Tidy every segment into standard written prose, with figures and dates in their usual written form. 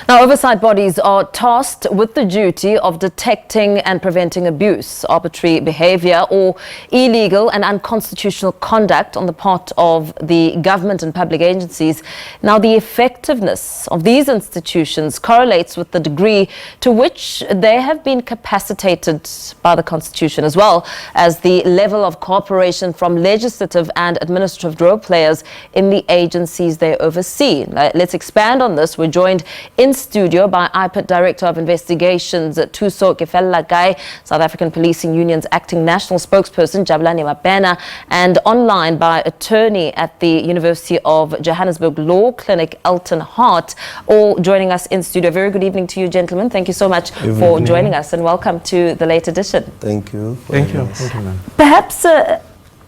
Now, oversight bodies are tasked with the duty of detecting and preventing abuse, arbitrary behaviour or illegal and unconstitutional conduct on the part of the government and public agencies. Now, the effectiveness of these institutions correlates with the degree to which they have been capacitated by the Constitution, as well as the level of cooperation from legislative and administrative role players in the agencies they oversee. Let's expand on this. We're joined in studio by IPID Director of Investigations, Thuso Keefelakae, South African Policing Union's acting national spokesperson, Jabulani Mabena, and online by attorney at the University of Johannesburg Law Clinic, Elton Hart, all joining us in studio. Very good evening to you, gentlemen. Thank you so much for joining us, and welcome to the late edition. Thank you. Thank you. Thank you, ma'am. Perhaps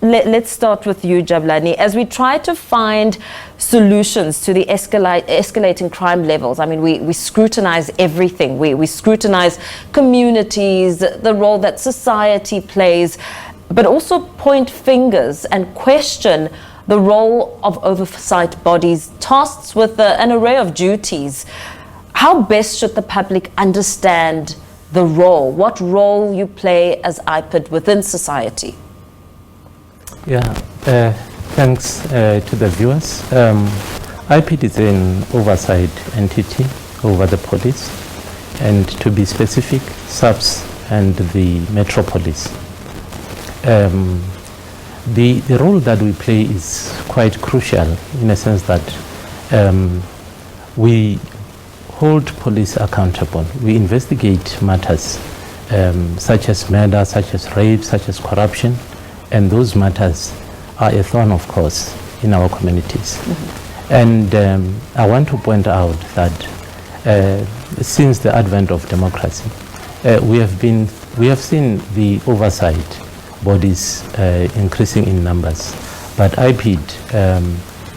let's start with you, Jabulani. As we try to find solutions to the escalating crime levels, I mean, we scrutinize everything. We scrutinize communities, the role that society plays, but also point fingers and question the role of oversight bodies tasked with an array of duties. How best should the public understand the role? What role you play as IPID within society? Yeah, thanks to the viewers. IPID is an oversight entity over the police, and to be specific, SABC and the Metropolis. The role that we play is quite crucial in a sense that we hold police accountable. We investigate matters such as murder, such as rape, such as corruption, and those matters are a thorn of course in our communities. And I want to point out that since the advent of democracy, we have seen the oversight bodies increasing in numbers, but IPID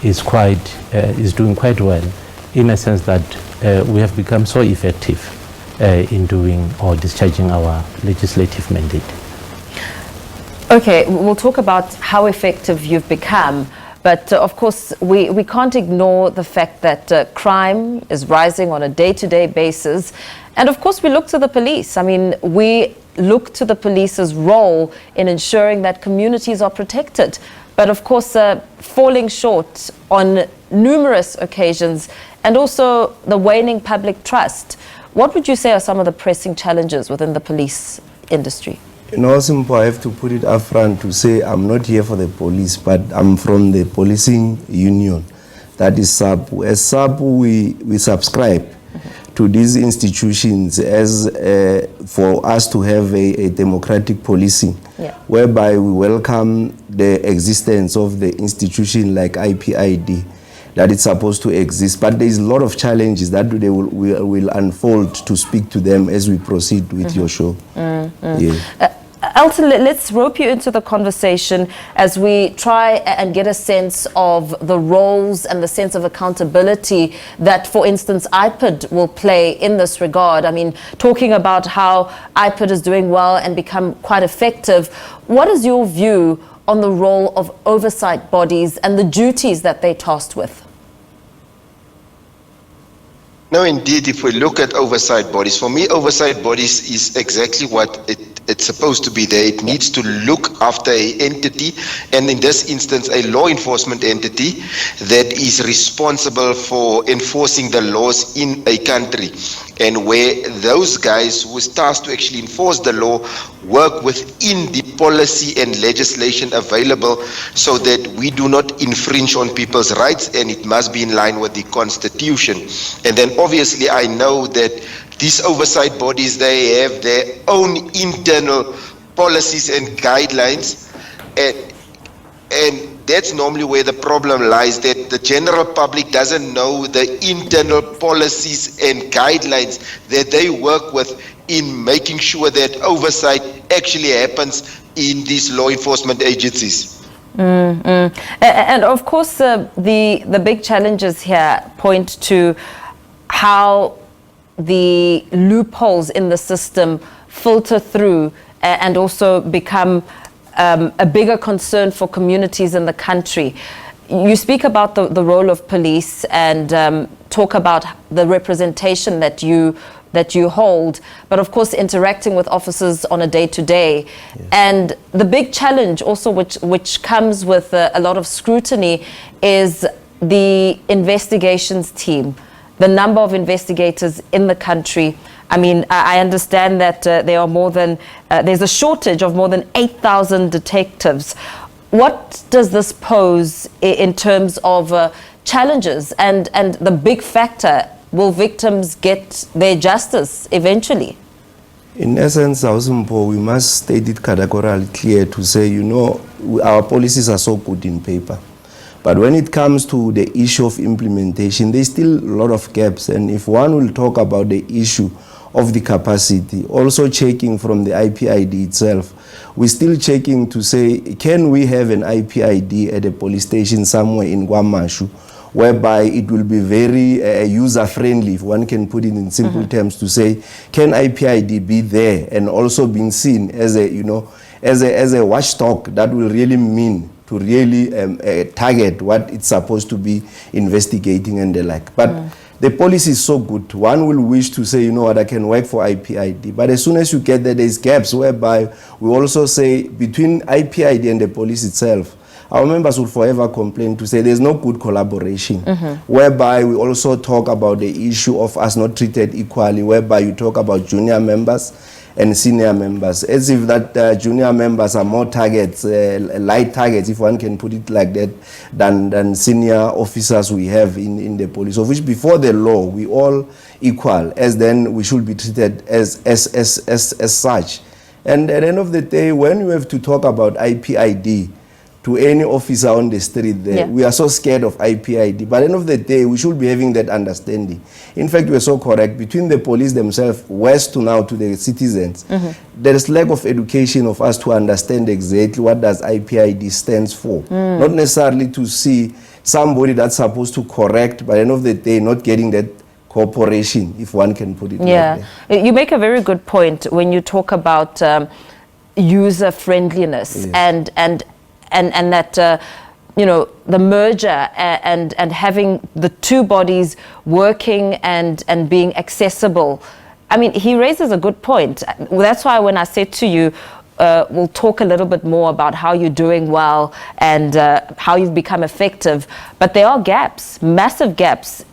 is doing quite well in a sense that we have become so effective in doing or discharging our legislative mandate. Okay, we'll talk about how effective you've become, but of course we can't ignore the fact that crime is rising on a day-to-day basis, and of course we look to the police. I mean, we look to the police's role in ensuring that communities are protected, but of course falling short on numerous occasions, and also the waning public trust. What would you say are some of the pressing challenges within the police industry? You know, simple, I have to put it up front to say I'm not here for the police, but I'm from the policing union, that is SABC. As SABC, we subscribe to these institutions as for us to have a democratic policing, whereby we welcome the existence of the institution like IPID, that it's supposed to exist. But there is a lot of challenges that they will unfold to speak to them as we proceed with your show. Yeah. Elton, let's rope you into the conversation as we try and get a sense of the roles and the sense of accountability that, for instance, IPID will play in this regard. I mean, talking about how IPID is doing well and become quite effective, what is your view on the role of oversight bodies and the duties that they're tasked with? No, indeed, if we look at oversight bodies, for me, oversight bodies is exactly what it's supposed to be there. It needs to look after an entity, and in this instance, a law enforcement entity that is responsible for enforcing the laws in a country, and where those guys who is tasked to actually enforce the law work within the policy and legislation available so that we do not infringe on people's rights, and it must be in line with the Constitution. And then obviously I know that these oversight bodies, they have their own internal policies and guidelines, and that's normally where the problem lies, that the general public doesn't know the internal policies and guidelines that they work with in making sure that oversight actually happens in these law enforcement agencies. And of course the big challenges here point to how the loopholes in the system filter through and also become a bigger concern for communities in the country. you speak about the role of police and talk about the representation that you hold, but of course interacting with officers on a day-to-day. Yes. And the big challenge also which comes with a lot of scrutiny is the investigations team, the number of investigators in the country. I mean, I understand that there are there's a shortage of more than 8,000 detectives. What does this pose in terms of challenges and the big factor, will victims get their justice eventually? In essence, we must state it categorically clear to say, our policies are so good in paper. But when it comes to the issue of implementation, there's still a lot of gaps. And if one will talk about the issue of the capacity, also checking from the IPID itself, we're still checking to say, can we have an IPID at a police station somewhere in KwaMashu, whereby it will be very user-friendly, if one can put it in simple terms, to say, can IPID be there and also being seen as a watchdog that will really mean to really target what it's supposed to be investigating and the like. But the policy is so good. One will wish to say, I can work for IPID. But as soon as you get there, there's gaps whereby we also say between IPID and the police itself, our members will forever complain to say there's no good collaboration, whereby we also talk about the issue of us not treated equally, whereby you talk about junior members and senior members, as if that junior members are more targets, light targets, if one can put it like that, than senior officers we have in the police, of which before the law we all equal, as then we should be treated as such. And at the end of the day, when you have to talk about IPID to any officer on the street there, we are so scared of IPID. But at the end of the day, we should be having that understanding. In fact, we're so correct. Between the police themselves, west to now to the citizens, there is lack of education of us to understand exactly what does IPID stands for. Not necessarily to see somebody that's supposed to correct, but at the end of the day, not getting that cooperation, if one can put it like that. You make a very good point when you talk about user-friendliness and that the merger and having the two bodies working and being accessible. I mean, he raises a good point. That's why when I said to you, we'll talk a little bit more about how you're doing well and how you've become effective. But there are gaps, massive gaps,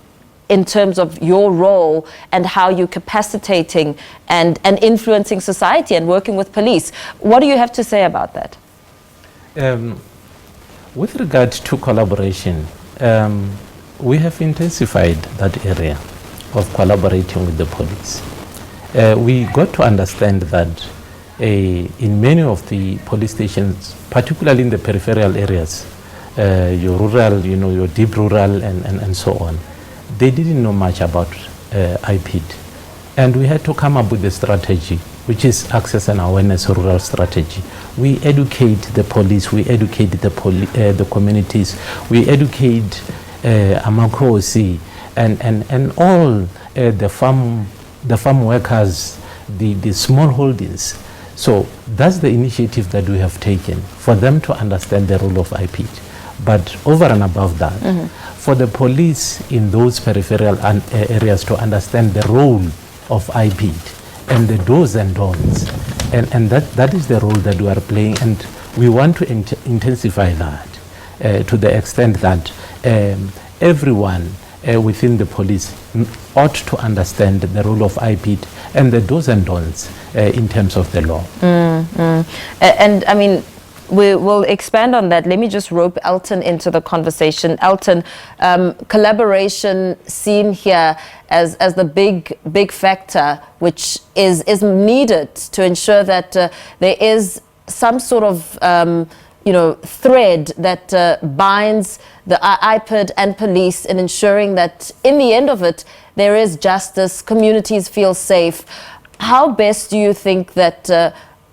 in terms of your role and how you're capacitating and influencing society and working with police. What do you have to say about that? With regard to collaboration, we have intensified that area of collaborating with the police. We got to understand that in many of the police stations, particularly in the peripheral areas, your rural, your deep rural and so on, they didn't know much about IPID. And we had to come up with a strategy, which is access and awareness rural strategy. We educate the police, we educate the communities, we educate Amakosi and all the farm workers, the small holdings. So that's the initiative that we have taken for them to understand the role of IPID. But over and above that, for the police in those peripheral areas to understand the role of IPID and the do's and don'ts. And that is the role that we are playing, and we want to intensify that to the extent that everyone within the police ought to understand the role of IPID and the do's and don'ts in terms of the law. And I mean, we will expand on that. Let me just rope Elton into the conversation. Elton, collaboration seen here as the big factor which is needed to ensure that there is some sort of thread that binds the IPID and police in ensuring that in the end of it there is justice, communities feel safe. How best do you think that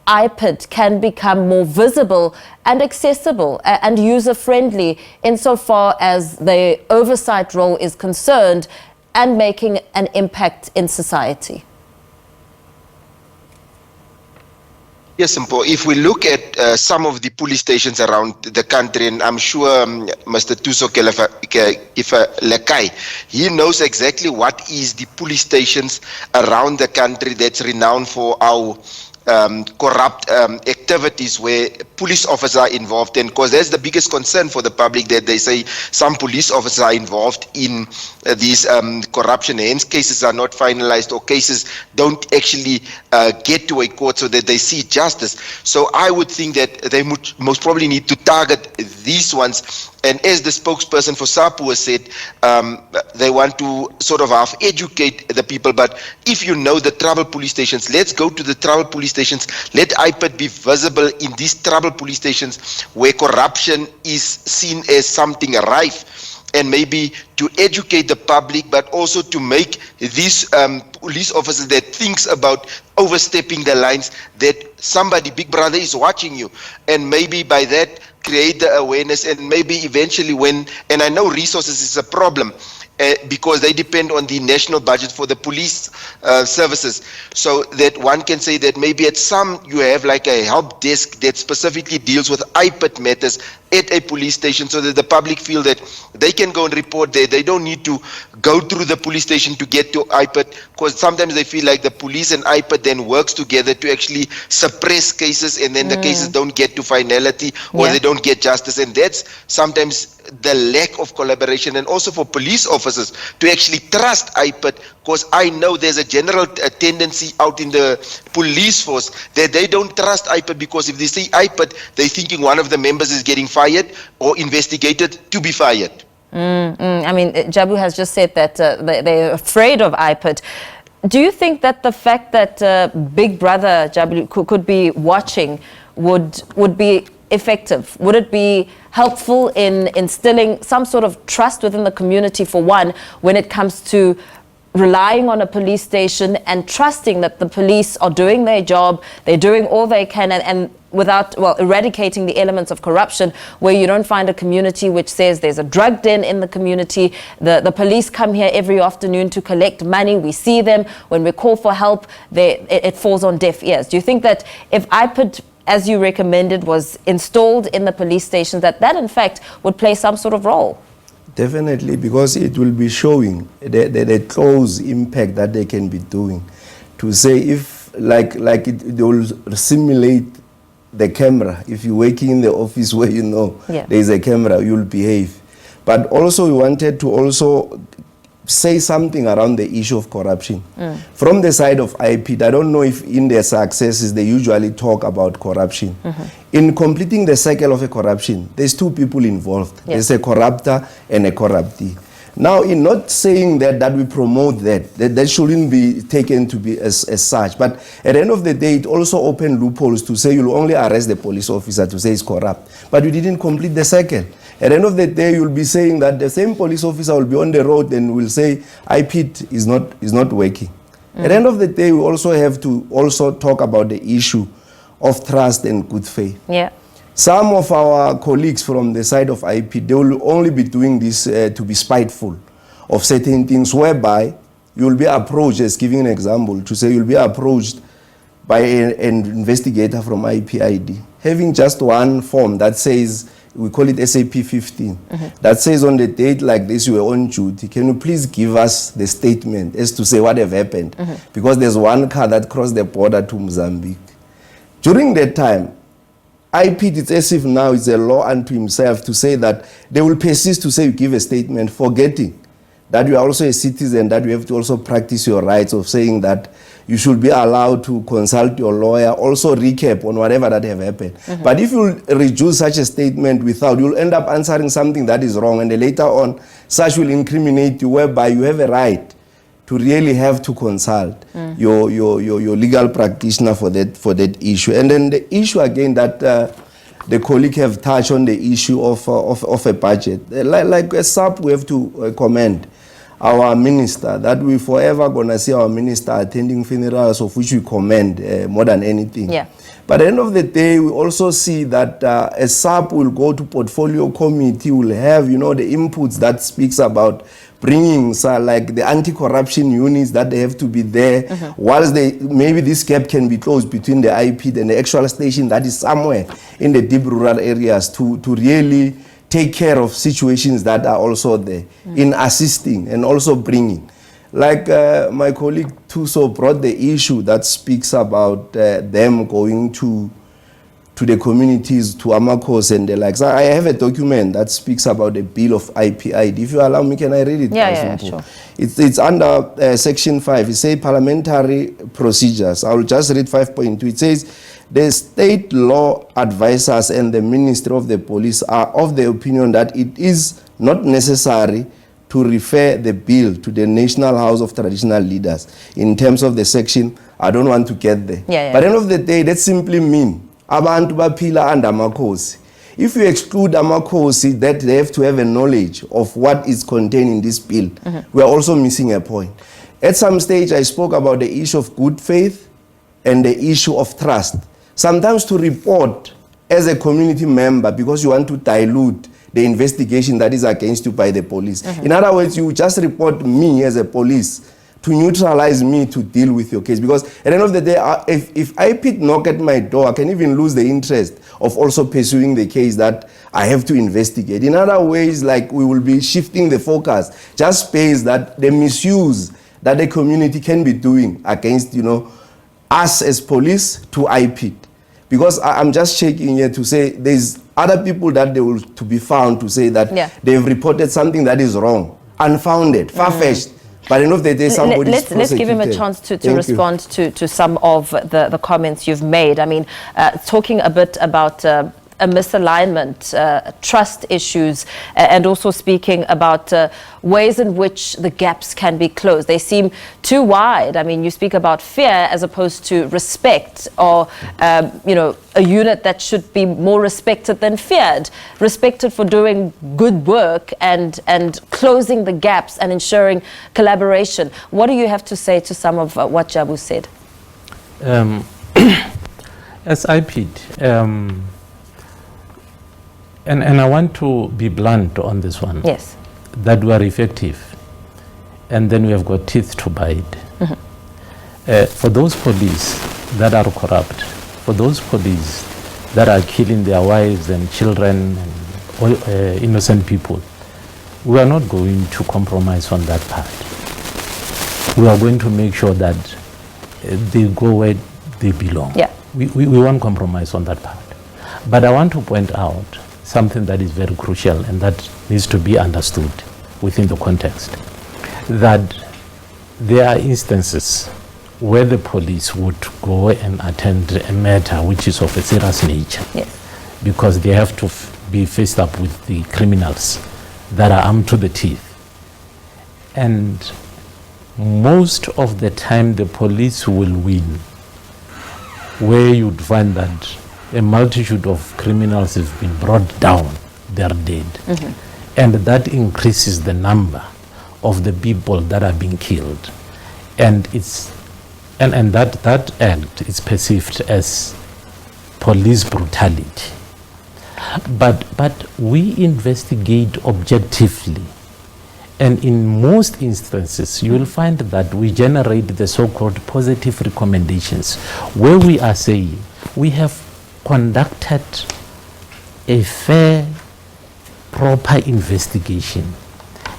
IPID can become more visible and accessible and user-friendly insofar as the oversight role is concerned and making an impact in society? Yes, Simple. If we look at some of the police stations around the country, and I'm sure Mr. Thuso Keefelakae, he knows exactly what is the police stations around the country that's renowned for our corrupt activities where police officers are involved in, because that's the biggest concern for the public, that they say some police officers are involved in these corruption, hence cases are not finalized or cases don't actually get to a court so that they see justice. So I would think that they most probably need to target these ones. And as the spokesperson for SAPU has said, they want to sort of half educate the people. But if you know the trouble police stations, let's go to the trouble police stations. Let IPID be visible in these trouble police stations where corruption is seen as something rife. And maybe to educate the public, but also to make these police officers that thinks about overstepping the lines, that somebody, Big Brother, is watching you. And maybe by that, create the awareness, and maybe eventually when, and I know resources is a problem, because they depend on the national budget for the police services, so that one can say that maybe at some you have like a help desk that specifically deals with IPID matters at a police station, so that the public feel that they can go and report there. They don't need to go through the police station to get to IPID, because sometimes they feel like the police and IPID then works together to actually suppress cases, and then the cases don't get to finality, or they don't get justice. And that's sometimes the lack of collaboration, and also for police officers to actually trust IPID, because I know there's a general tendency out in the police force that they don't trust IPID, because if they see IPID, they're thinking one of the members is getting fired or investigated to be fired. I mean, Jabu has just said that they're afraid of IPID. Do you think that the fact that Big Brother Jabu could be watching would be effective? Would it be helpful in instilling some sort of trust within the community, for one, when it comes to relying on a police station and trusting that the police are doing their job, they're doing all they can, and without, well, eradicating the elements of corruption, where you don't find a community which says there's a drug den in the community, the police come here every afternoon to collect money, we see them, when we call for help, it falls on deaf ears. Do you think that if IPID, as you recommended, was installed in the police stations, that in fact would play some sort of role? Definitely, because it will be showing the close impact that they can be doing. To say if, they will simulate the camera. If you're working in the office where you know there's a camera, you'll behave. But also we wanted to also say something around the issue of corruption. From the side of IPID, I don't know if in their successes they usually talk about corruption. In completing the cycle of a corruption, there's two people involved. There's a corruptor and a corruptee. Now, in not saying that we promote that shouldn't be taken to be as such. But at the end of the day, it also opened loopholes to say you'll only arrest the police officer to say he's corrupt. But you didn't complete the cycle. At the end of the day, you'll be saying that the same police officer will be on the road and will say IPID is not working. At the end of the day, we also have to also talk about the issue of trust and good faith. Some of our colleagues from the side of IPID, they will only be doing this to be spiteful of certain things, whereby you will be approached, as giving an example, to say you'll be approached by an investigator from IPID, having just one form that says, we call it SAP 15, that says on the date like this, you were on duty. Can you please give us the statement as to say what have happened? Because there's one car that crossed the border to Mozambique. During that time, IPID, it's as if now it's a law unto himself to say that they will persist to say you give a statement, forgetting that you are also a citizen, that you have to also practice your rights of saying that you should be allowed to consult your lawyer, also recap on whatever that have happened. But if you reduce such a statement without, you'll end up answering something that is wrong, and then later on, such will incriminate you, whereby you have a right to really have to consult your legal practitioner for that issue. And then the issue again that the colleague have touched on, the issue of a budget. Like as SAP, we have to commend our minister, that we forever gonna see our minister attending funerals, of which we commend more than anything. But at the end of the day, we also see that as SAP will go to portfolio committee, will have, the inputs that speaks about bringing like the anti-corruption units that they have to be there, whilst maybe this gap can be closed between the IPID and the actual station that is somewhere in the deep rural areas to really take care of situations that are also there in assisting and also bringing. Like my colleague Thuso brought the issue that speaks about them going to the communities, to Amakos and the likes. I have a document that speaks about the bill of IPID. If you allow me, can I read it? Yeah, sure. It's under section 5. It says parliamentary procedures. I will just read 5.2. It says the state law advisors and the Ministry of the Police are of the opinion that it is not necessary to refer the bill to the National House of Traditional Leaders in terms of the section. I don't want to get there. Yeah. But at the end of the day, that simply means abantu baphila under amakhosi. If you exclude amakhosi, that they have to have a knowledge of what is contained in this bill, we are also missing a point. At some stage, I spoke about the issue of good faith and the issue of trust. Sometimes to report as a community member because you want to dilute the investigation that is against you by the police. In other words, you just report me as a police to neutralize me to deal with your case. Because at the end of the day, if IPID knock at my door, I can even lose the interest of also pursuing the case that I have to investigate. In other ways, like we will be shifting the focus, just space that the misuse that the community can be doing against, us as police to IPID. Because I'm just shaking here to say there's other people that they will to be found to say that they've reported something that is wrong, unfounded, far-fetched. But enough that there's somebody. Let's give him a chance to respond to some of the comments you've made. I mean, talking a bit about a misalignment, trust issues, and also speaking about ways in which the gaps can be closed. They seem too wide. I mean, you speak about fear as opposed to respect, or a unit that should be more respected than feared, respected for doing good work and closing the gaps and ensuring collaboration. What do you have to say to some of what Jabu said? As IPID, and I want to be blunt on this one. Yes. That we are effective, and then we have got teeth to bite. For those police that are corrupt, for those police that are killing their wives and children and innocent people, we are not going to compromise on that part. We are going to make sure that they go where they belong. Yeah. We won't compromise on that part. But I want to point out something that is very crucial and that needs to be understood within the context, that there are instances where the police would go and attend a matter which is of a serious nature, because they have to be faced up with the criminals that are armed to the teeth. And most of the time the police will win, where you'd find that a multitude of criminals have been brought down, they are dead. And that increases the number of the people that are being killed. And it's that act is perceived as police brutality. But we investigate objectively. And in most instances, you will find that we generate the so-called positive recommendations, where we are saying we have conducted a fair, proper investigation,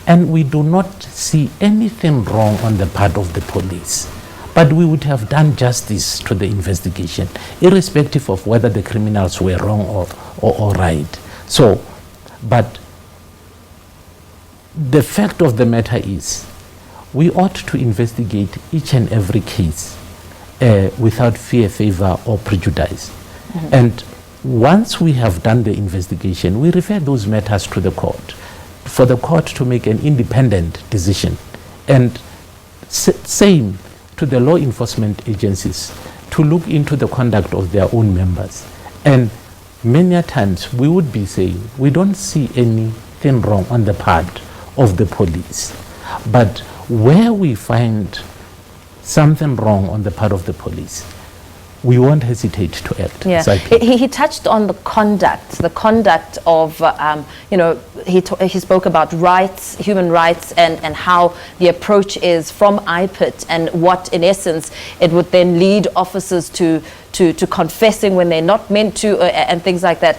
and we do not see anything wrong on the part of the police. But we would have done justice to the investigation, irrespective of whether the criminals were wrong or right. So, but the fact of the matter is, we ought to investigate each and every case without fear, favor, or prejudice. And once we have done the investigation, we refer those matters to the court, for the court to make an independent decision. And same to the law enforcement agencies, to look into the conduct of their own members. And many a times we would be saying, we don't see anything wrong on the part of the police. But where we find something wrong on the part of the police, we won't hesitate to act. Yeah. Exactly. He touched on the conduct of, he spoke about rights, human rights, and how the approach is from IPID, and what, in essence, it would then lead officers to confessing when they're not meant to, and things like that.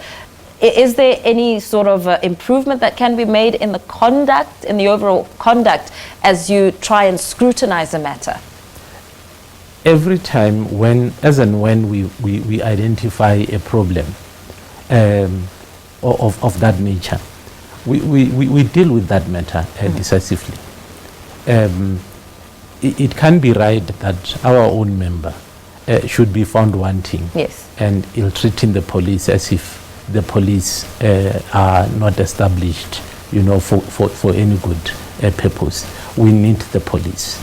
Is there any sort of improvement that can be made in the conduct, in the overall conduct, as you try and scrutinize the matter? Every time as and when we identify a problem of that nature, we deal with that matter decisively. It can be right that our own member should be found wanting, yes, and ill-treating the police as if the police are not established, for any good purpose. We need the police.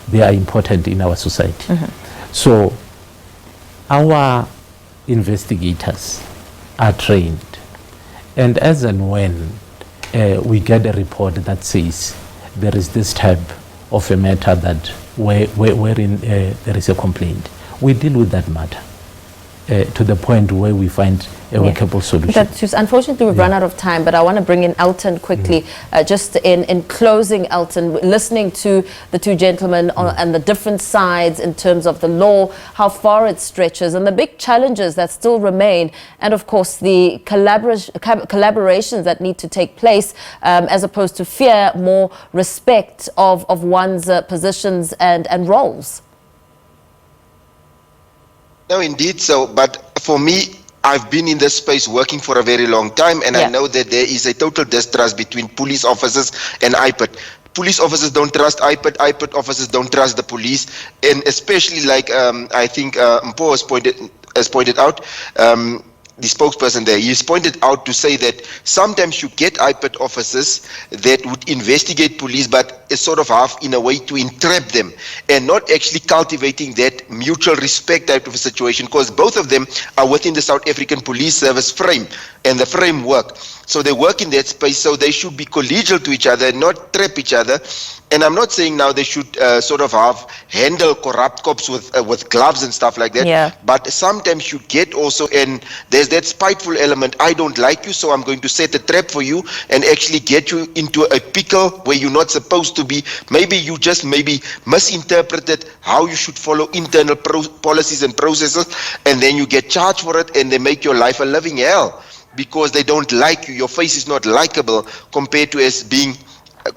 They are important in our society. So our investigators are trained, and as and when we get a report that says there is this type of a matter that wherein there is a complaint, we deal with that matter to the point where we find a workable solution. That's just, unfortunately, we've run out of time, but I want to bring in Elton quickly. Just in closing, Elton, listening to the two gentlemen and the different sides in terms of the law, how far it stretches, and the big challenges that still remain, and of course the collaborations that need to take place, as opposed to fear, more respect of one's positions and roles. No, indeed so. But for me, I've been in this space working for a very long time, and I know that there is a total distrust between police officers and IPID. Police officers don't trust IPID, IPID officers don't trust the police, and especially like I think Mpo has pointed out, the spokesperson there, he's pointed out to say that sometimes you get IPID officers that would investigate police, but it's sort of half in a way to entrap them and not actually cultivating that mutual respect type of a situation, because both of them are within the South African Police Service frame and the framework. So they work in that space, so they should be collegial to each other and not trap each other. And I'm not saying now they should sort of handle corrupt cops with gloves and stuff like that. Yeah. But sometimes you get also, and there's that spiteful element. I don't like you, so I'm going to set a trap for you and actually get you into a pickle where you're not supposed to be. Maybe you just misinterpreted how you should follow internal policies and processes, and then you get charged for it, and they make your life a living hell because they don't like you. Your face is not likable compared to as being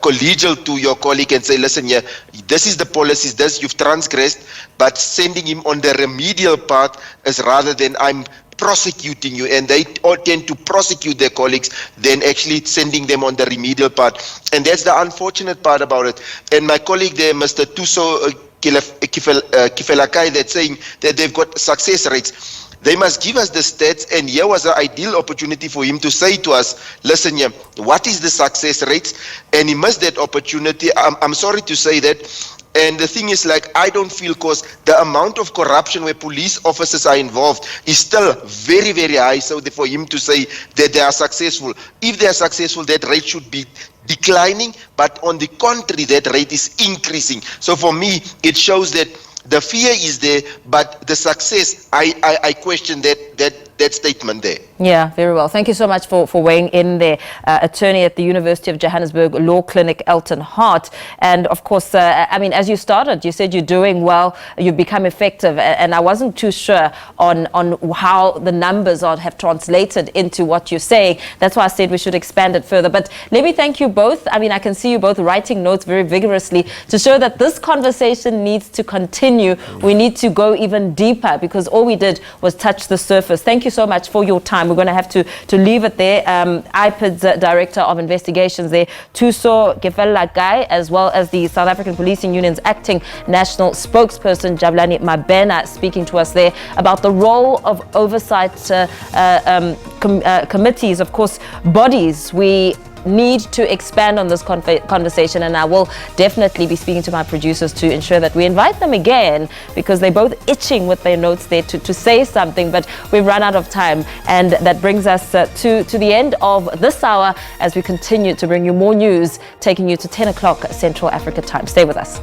collegial to your colleague and say, listen, yeah, this is the policies, this you've transgressed, but sending him on the remedial part is rather than I'm prosecuting you, and they all tend to prosecute their colleagues than actually sending them on the remedial part. And that's the unfortunate part about it. And my colleague there, Mr. Thuso Keefelakae, that's saying that they've got success rates. They must give us the stats, and here was an ideal opportunity for him to say to us, listen, yeah, what is the success rates? And he missed that opportunity. I'm sorry to say that. And the thing is, like, I don't feel, because the amount of corruption where police officers are involved is still very, very high. So for him to say that they are successful, if they are successful, that rate should be declining. But on the contrary, that rate is increasing. So for me, it shows that the fear is there, but the success, I question that statement there. Yeah, very well. Thank you so much for weighing in there. Attorney at the University of Johannesburg Law Clinic, Elton Hart. And of course, I mean, as you started, you said you're doing well, you've become effective, and I wasn't too sure on how the numbers have translated into what you're saying. That's why I said we should expand it further. But let me thank you both. I mean, I can see you both writing notes very vigorously to show that this conversation needs to continue. We need to go even deeper, because all we did was touch the surface. Thank you so much for your time. We're going to have to leave it there. IPID's Director of Investigations there, Thuso Keefelakae, as well as the South African Policing Union's acting national spokesperson, Jabulani Mabena, speaking to us there about the role of oversight committees, of course, bodies. We need to expand on this conversation, and I will definitely be speaking to my producers to ensure that we invite them again, because they're both itching with their notes there to say something, but we've run out of time. And that brings us to the end of this hour, as we continue to bring you more news, taking you to 10 o'clock Central Africa time. Stay with us.